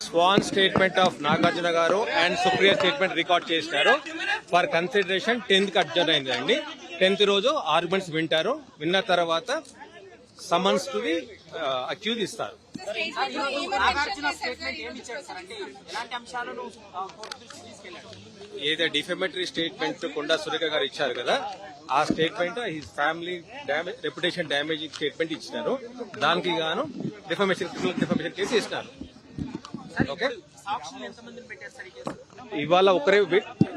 Schwann statement of Nagarjuna గారు and Supriya statement record చేసినారు. For consideration 10th కి అడ్జర్న్ అయిందండి. 10th రోజు ఆర్గ్యుమెంట్స్ వింటారు. విన్న తర్వాత సమన్స్ టు ది అక్యూజ్ ఇస్తారు. ఏదో డిఫెమేటరీ స్టేట్మెంట్ కొండా సురేఖ గారు ఇచ్చారు కదా, ఆ statement his family reputation damaging statement ఇచ్చినారు. దానికి గాను డిఫెమేషన్ కేసు ఇచ్చినారు. ఓకే, ఇవాళ ఒకరే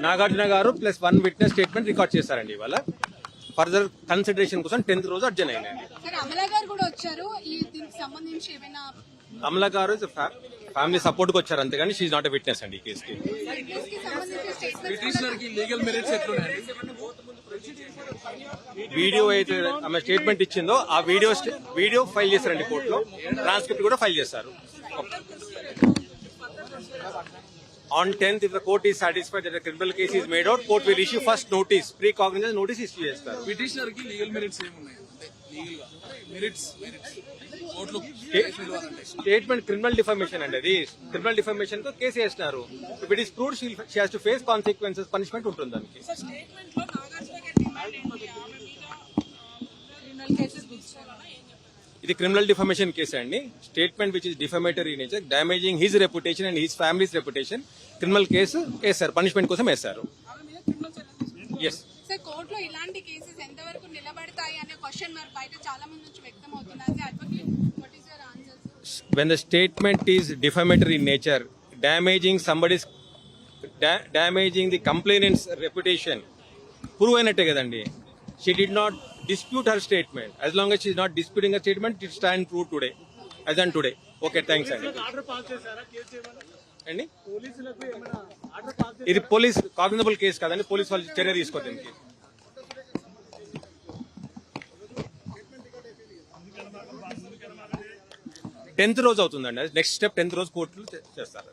నాగార్జున గారు ప్లస్ 1 విట్నెస్ స్టేట్మెంట్ రికార్డ్ చేశారండి. ఇవాళ ఫర్దర్ కన్సిడరేషన్ కోసం 10th రోజు అడ్జర్న్ అయిందండి. అమలా గారు ఫ్యామిలీ సపోర్ట్ కు వచ్చారు, అంతేగాని షీఈ్ నాట్ ఎ విట్నెస్ అండి ఈ కేసుకి. వీడియో అయితే ఆమె స్టేట్మెంట్ ఇచ్చిందో ఆ వీడియో ఫైల్ చేశారండి కోర్టులో. ట్రాన్స్క్రిప్ట్ కూడా ఫైల్ చేశారు. On 10th, if the court is satisfied that the criminal case is made out, court will issue first notice, pre-cognizance notice issue చేస్తారు. పిటిషనర్ కి లీగల్ మెరిట్స్ ఏమున్నాయి? లీగల్ గా మెరిట్స్ కోర్టులో statement criminal defamation అండి. అది criminal defamation తో case వేస్తున్నారు. If it is proved she has to face consequences, punishment ఉంటుంది దానికి. ఇది క్రిమినల్ డిఫమేషన్ కేసు అండి. Statement which is defamatory nature, damaging his reputation and his families reputation, criminal case వేస్తారు, punishment కోసం వేస్తారు. Yes sir, కోర్టులో ఇలాంటి కేసెస్ ఎంతవరకు నిలబడతాయి అనే క్వశ్చన్ మార్క్ బయట చాలా మంది నుంచి వ్యక్తం అవుతున్నది. Advocate, what is your answer? When the statement is defamatory in nature, damaging the complainant's reputation, prove అయినట్టే కదండి. She did not dispute her statement. As long as she is not disputing her statement, it stand true today, as on today. Okay, thanks అండి. అండి, ఇది police cognisable case కదండి, police వాళ్ళు చర్య తీసుకోవద్దు దీనికి. 10th రోజు అవుతుందండి. నెక్స్ట్ స్టెప్ 10th రోజు కోర్టులు చేస్తారు.